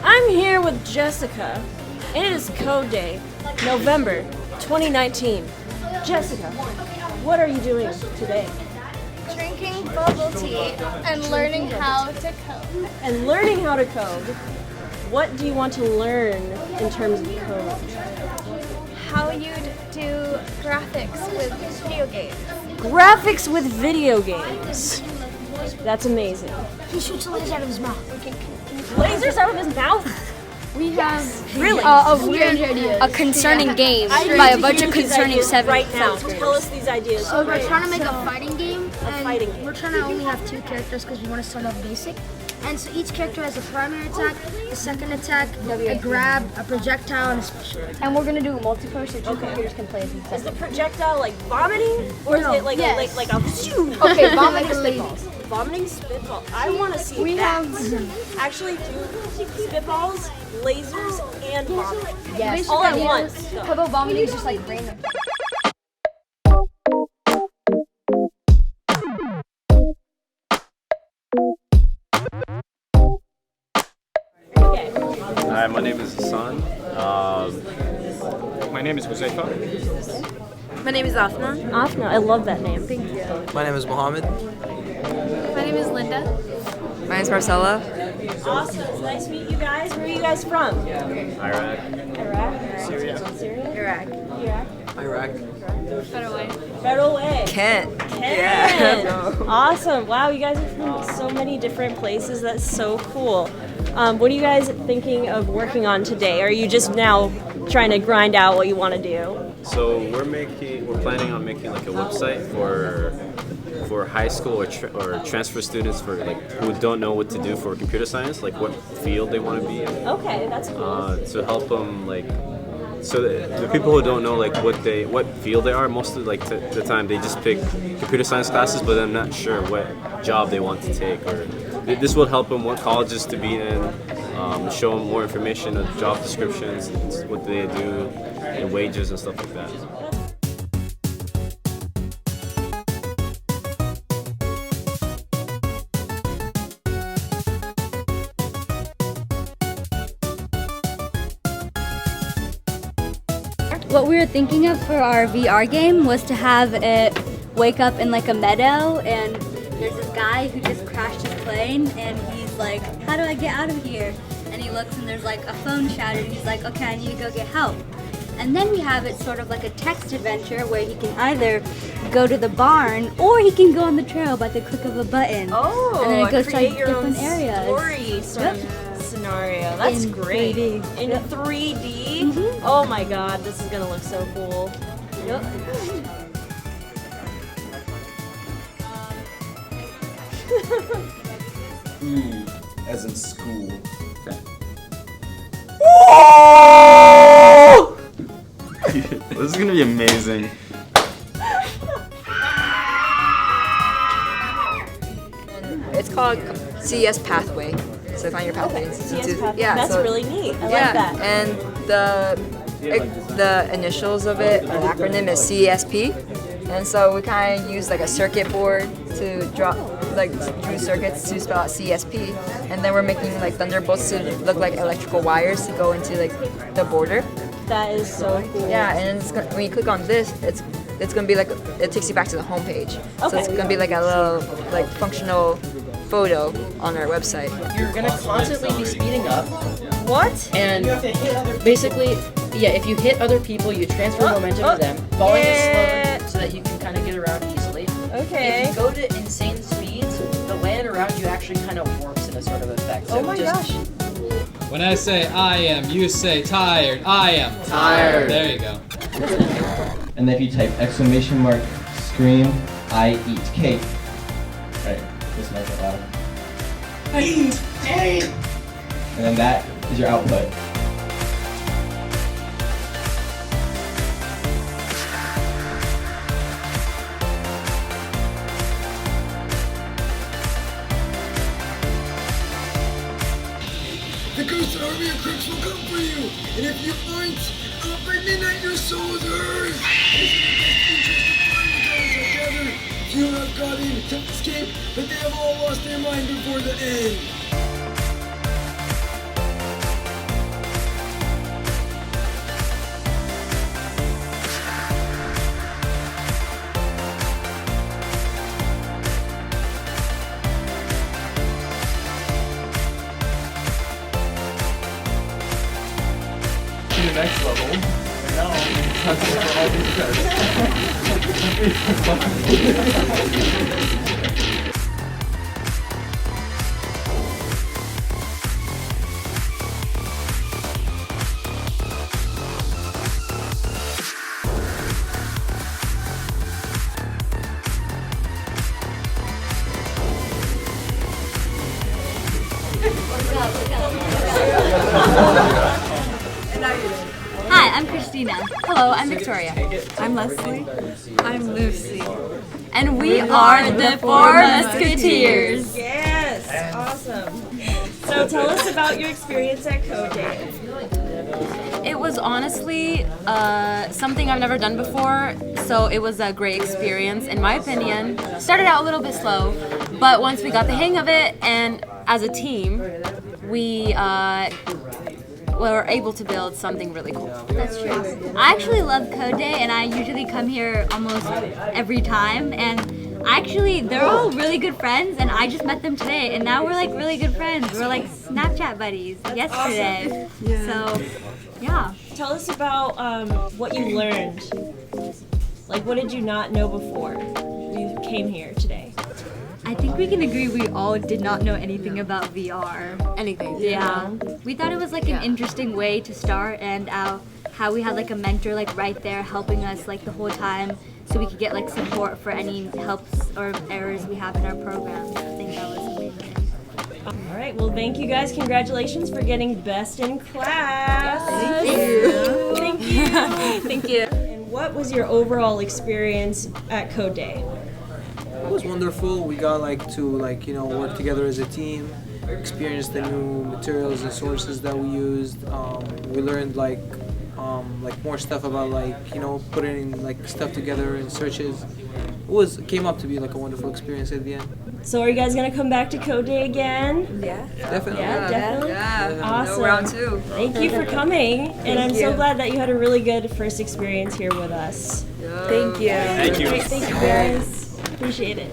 I'm here with Jessica. It is Code Day, November 2019. Jessica, what are you doing today? Drinking bubble tea and learning how to code. And learning how to code. What do you want to learn in terms of code? How you'd do graphics with video games. Graphics with video games. That's amazing. He shoots lasers out of his mouth. Lasers out of his mouth? We have Really? a concerning game by a bunch of concerning right now. Tell us these ideas. So we're trying to make a fighting game, and fighting game. we're trying to only have 2 characters because we want to start off basic. And so each character has a primary attack, a second attack, a grab, a projectile, and a special. And we're gonna do a multiplayer so 2 computers can play as each Is the projectile like vomiting? Or is it like a shoo? Okay, vomiting spitballs. Vomiting spitball. I want to see that. Actually do spitballs, lasers, and vomit. Yes. All at once. How about vomiting is just like random? Okay. Hi, my name is Hassan. My name is Huzaifa. My name is Afna. Afna, I love that name. Thank you. My name is Mohammed. My name is Linda. My name is Marcella. Awesome. It's nice to meet you guys. Where are you guys from? Iraq. Iraq? Syria. Syria? Iraq. Iraq. Federal Way. Kent. Ken. Awesome. Wow, you guys are from so many different places. That's so cool. What are you guys thinking of working on today? Are you just now trying to grind out what you want to do? So we're planning on making like a website for high school or transfer students for like who don't know what to do for computer science, like what field they want to be in. Okay, that's cool. To help them like. So the people who don't know like what field they are, most of like the time they just pick computer science classes, but I'm not sure what job they want to take. Or this will help them what colleges to be in, show them more information of job descriptions, and what they do, and wages and stuff like that. What we were thinking of for our VR game was to have it wake up in like a meadow, and there's this guy who just crashed his plane, and he's like, how do I get out of here? And he looks and there's like a phone shattered, and he's like, okay, I need to go get help. And then we have it sort of like a text adventure where he can either go to the barn or he can go on the trail by the click of a button. Oh, and then it goes to create like your own different areas. story sort of scenario. That's In great. 3D. In 3D? Oh my god, this is gonna look so cool. Yep. As in school. This is gonna be amazing. It's called CES Pathway. So find your pathways. CS Pathway. Yeah, That's so, really neat. I yeah, like that. and the initials of it, an acronym is CESP. And so we kind of use like a circuit board to draw, like drew circuits to spell out CSP. And then we're making like thunderbolts to look like electrical wires to go into like the border. That is so cool. Yeah, and it's when you click on this, it's gonna be like it takes you back to the home page. So it's Okay. gonna be like a little like functional photo on our website. You're gonna constantly be speeding up, What? and basically, yeah, if you hit other people, you transfer momentum to them. Falling is slower, so that you can kind of get around easily. Okay. If you go to insane speeds, the land around you actually kind of warps in a sort of effect. So Oh my gosh. When I say I am, you say tired. I am Tired. There you go. And then if you type !scream, I eat cake. Right, just make it louder. I eat cake! And then that is your output. The ghost army of crooks will come for you, and if you aren't, by midnight your soul is hers. It is in your best interest to find the guys together. Few have got in to escape, but they have all lost their mind before the end. the next level. And now I'm testing for all these tests. Hi, I'm Christina. Hello, I'm Victoria. I'm Leslie. I'm Lucy. And we are the Four Musketeers. Yes, awesome. So tell us about your experience at CodeDay. It was honestly something I've never done before, so it was a great experience in my opinion. Started out a little bit slow, but once we got the hang of it, and as a team, we were able to build something really cool. That's true. I actually love CodeDay, and I usually come here almost every time. And actually, they're all really good friends, and I just met them today, and now we're like really good friends. We're like Snapchat buddies yesterday. Awesome. Yeah. So, yeah. Tell us about what you learned. Like, what did you not know before you came here today? I think we can agree we all did not know anything about VR. Anything. Yeah. We thought it was like an interesting way to start, and how we had like a mentor like right there helping us like the whole time, so we could get like support for any helps or errors we have in our program. I think that was amazing. All right, well, thank you guys. Congratulations for getting best in class. Thank you. Thank you. Thank you. And what was your overall experience at CodeDay? It was wonderful. We got to work together as a team, experience the new materials and sources that we used. We learned more stuff about putting stuff together in searches. It came up to be like a wonderful experience at the end. So are you guys gonna come back to CodeDay again? Yeah. Definitely. Yeah, definitely. Yeah. Awesome. No, round two. Thank you for coming, and I'm so glad that you had a really good first experience here with us. Thank you. Great, thank you guys. Appreciate it.